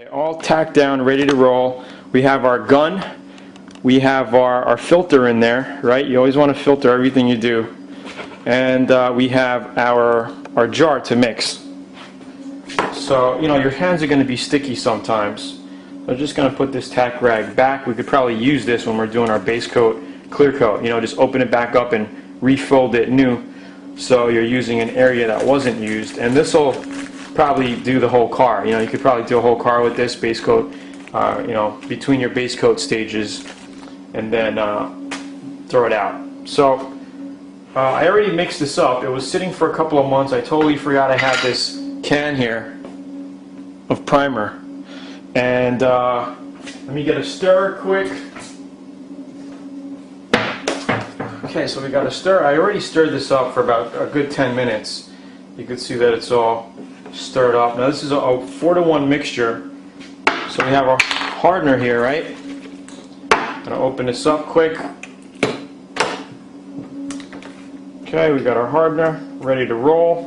All tacked down, ready to roll. We have our gun, we have our filter in there, right? You always want to filter everything you do. And we have our jar to mix. So, you know, your hands are going to be sticky sometimes. So I'm just going to put this tack rag back. We could probably use this when we're doing our base coat, clear coat. You know, just open it back up and refold it new. So you're using an area that wasn't used. And this will probably do the whole car. You know, you could probably do a whole car with this base coat, you know, between your base coat stages, and then throw it out. So I already mixed this up. It was sitting for a couple of months. I totally forgot I had this can here of primer. And let me get a stir quick. Okay, so we got a stir. I already stirred this up for about a good 10 minutes. You can see that it's all stirred up. Now this is a 4-to-1 mixture. So we have our hardener here, right? I'm gonna open this up quick. Okay, we got our hardener ready to roll.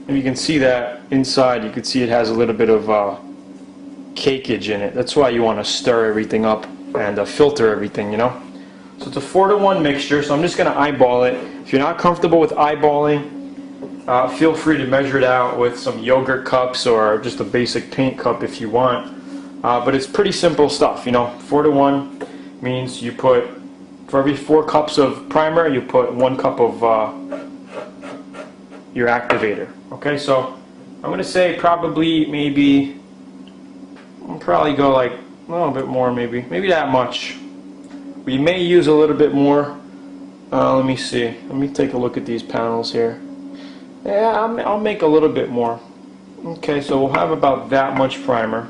And you can see that inside, you can see it has a little bit of cakeage in it. That's why you want to stir everything up and filter everything, you know. So it's a 4-to-1 mixture, so I'm just going to eyeball it. If you're not comfortable with eyeballing, feel free to measure it out with some yogurt cups or just a basic paint cup if you want. But it's pretty simple stuff, you know. 4-to-1 means you put, for every 4 cups of primer, you put 1 cup of your activator. Okay, so I'm going to say probably maybe, I'll probably go like a little bit more, maybe that much. We may use a little bit more. Let me see. Let me take a look at these panels here. Yeah, I'll make a little bit more. Okay, so we'll have about that much primer.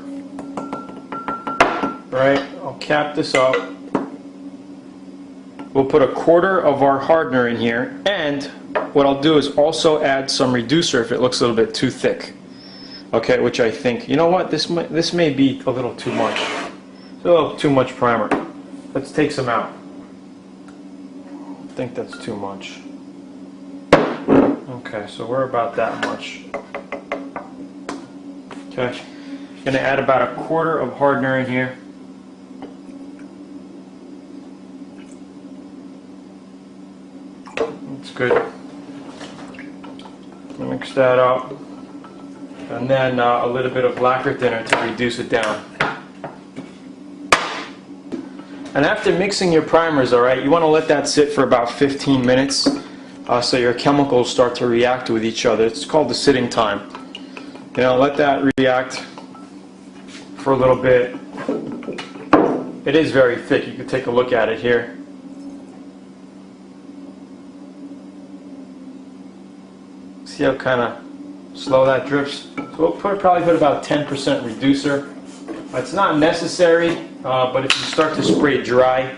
Right, I'll cap this up. We'll put 1/4 of our hardener in here, and what I'll do is also add some reducer if it looks a little bit too thick. Okay, which I think, you know what, this may be a little too much. It's a little too much primer. Let's take some out. I think that's too much. Okay, so we're about that much. Okay, I'm going to add about 1/4 of hardener in here. That's good. Mix that up. And then a little bit of lacquer thinner to reduce it down. And after mixing your primers, alright, you want to let that sit for about 15 minutes so your chemicals start to react with each other. It's called the sitting time. You know, let that react for a little bit. It is very thick. You can take a look at it here. See how kind of slow that drips? So we'll probably put about 10% reducer. It's not necessary, but if you start to spray dry,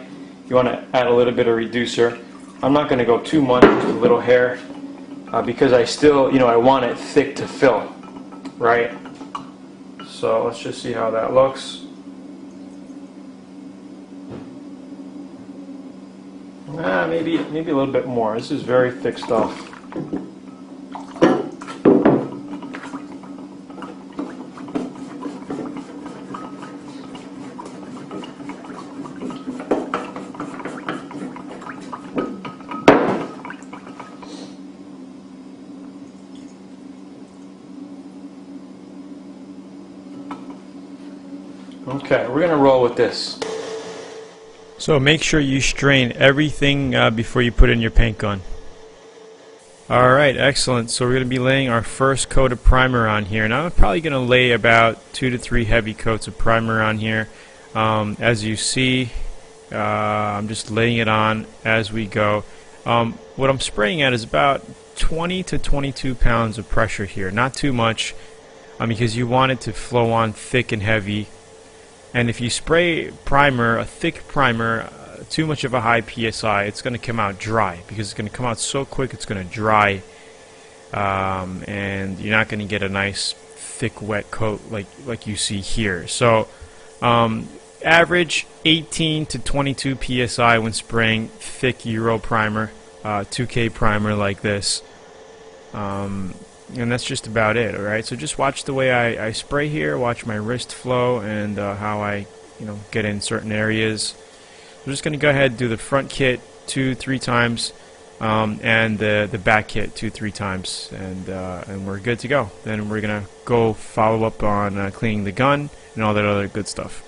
you want to add a little bit of reducer. I'm not going to go too much, just a little hair, because I still, you know, I want it thick to fill, right? So let's just see how that looks. Maybe a little bit more. This is very thick stuff. Okay, we're going to roll with this. So make sure you strain everything before you put in your paint gun. Alright, excellent. So we're going to be laying our first coat of primer on here. Now I'm probably going to lay about 2 to 3 heavy coats of primer on here. As you see, I'm just laying it on as we go. What I'm spraying at is about 20 to 22 pounds of pressure here. Not too much, because you want it to flow on thick and heavy. And if you spray primer, a thick primer, too much of a high PSI, it's going to come out dry, because it's going to come out so quick it's going to dry, and you're not going to get a nice thick wet coat like you see here. So average 18 to 22 PSI when spraying thick Euro primer, 2K primer like this. And that's just about it. All right, so just watch the way I spray here, watch my wrist flow, and how I get in certain areas. I'm just going to go ahead and do the front kit 2-3 times, and the back kit 2-3 times, and we're good to go. Then we're going to go follow up on cleaning the gun and all that other good stuff.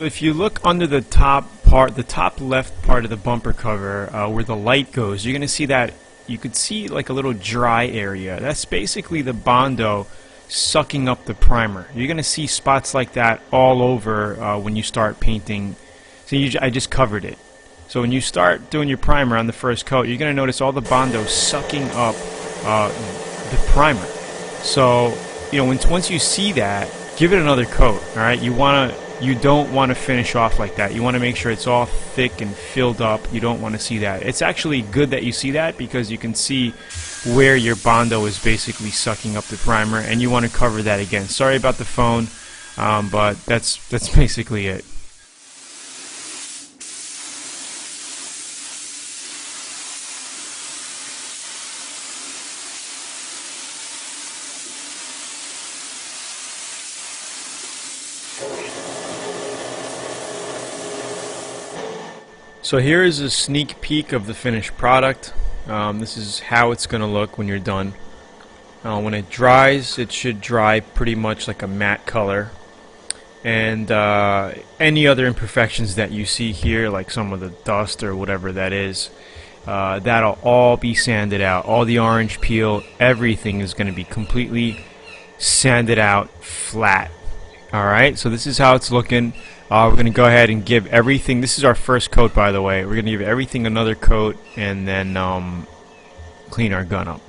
If you look under the top part, the top left part of the bumper cover, where the light goes, you're going to see that you could see like a little dry area. That's basically the Bondo sucking up the primer. You're going to see spots like that all over when you start painting. So I just covered it. So when you start doing your primer on the first coat, you're going to notice all the Bondo sucking up the primer. So once you see that, give it another coat. All right, you don't want to finish off like that. You want to make sure it's all thick and filled up. You don't want to see that. It's actually good that you see that because you can see where your Bondo is basically sucking up the primer, and you want to cover that again. Sorry about the phone, but that's basically it. So here is a sneak peek of the finished product. This is how it's going to look when you're done. When it dries, it should dry pretty much like a matte color. And any other imperfections that you see here, like some of the dust or whatever that is, that'll all be sanded out. All the orange peel, everything is going to be completely sanded out flat. Alright, so this is how it's looking. We're going to go ahead and give everything, this is our first coat by the way, we're going to give everything another coat and then clean our gun up.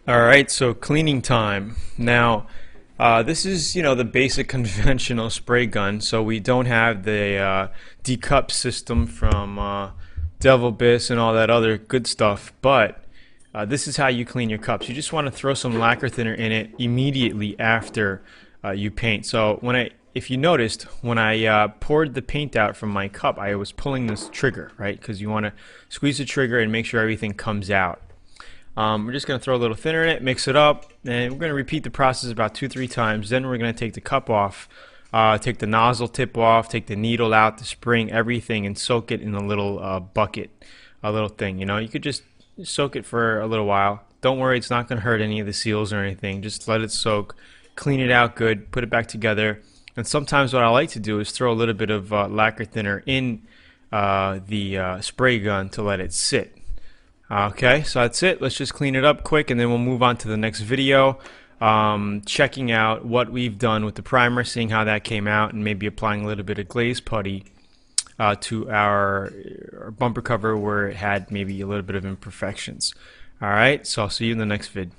Alright, so cleaning time. Now, this is, the basic conventional spray gun, so we don't have the decup system from Devil Biss and all that other good stuff, but this is how you clean your cups. You just want to throw some lacquer thinner in it immediately after you paint. So when if you noticed, when I poured the paint out from my cup, I was pulling this trigger, right? Because you want to squeeze the trigger and make sure everything comes out. We're just going to throw a little thinner in it, mix it up, and we're going to repeat the process about 2-3 times. Then we're going to take the cup off, take the nozzle tip off, take the needle out, the spring, everything, and soak it in a little bucket, a little thing. You know, you could just soak it for a little while. Don't worry, it's not going to hurt any of the seals or anything. Just let it soak, clean it out good, put it back together. And sometimes what I like to do is throw a little bit of lacquer thinner in the spray gun to let it sit. Okay, so that's it. Let's just clean it up quick, and then we'll move on to the next video, checking out what we've done with the primer, seeing how that came out, and maybe applying a little bit of glaze putty to our bumper cover where it had maybe a little bit of imperfections. Alright, so I'll see you in the next vid.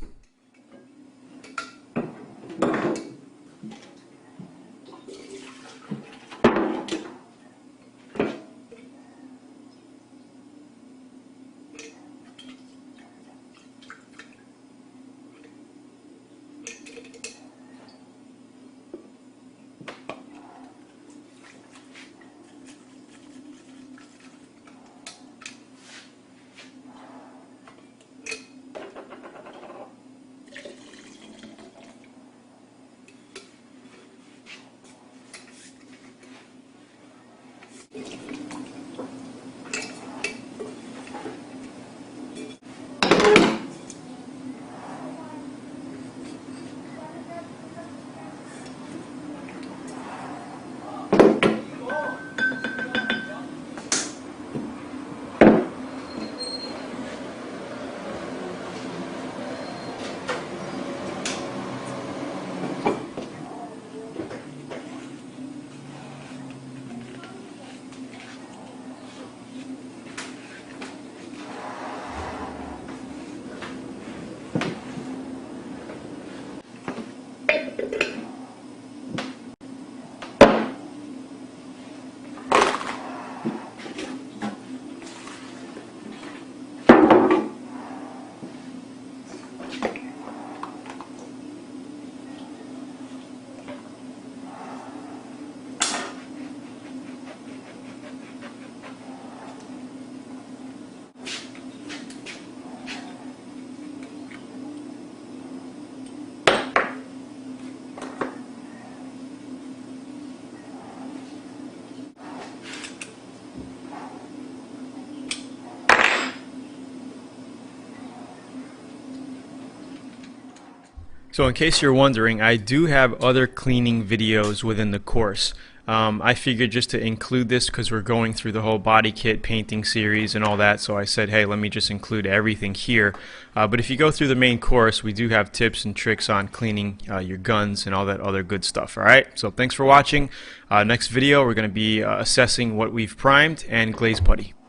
So in case you're wondering, I do have other cleaning videos within the course. I figured just to include this because we're going through the whole body kit painting series and all that, so I said, hey, let me just include everything here. But if you go through the main course, we do have tips and tricks on cleaning your guns and all that other good stuff. Alright, so thanks for watching. Next video, we're going to be assessing what we've primed and glaze putty.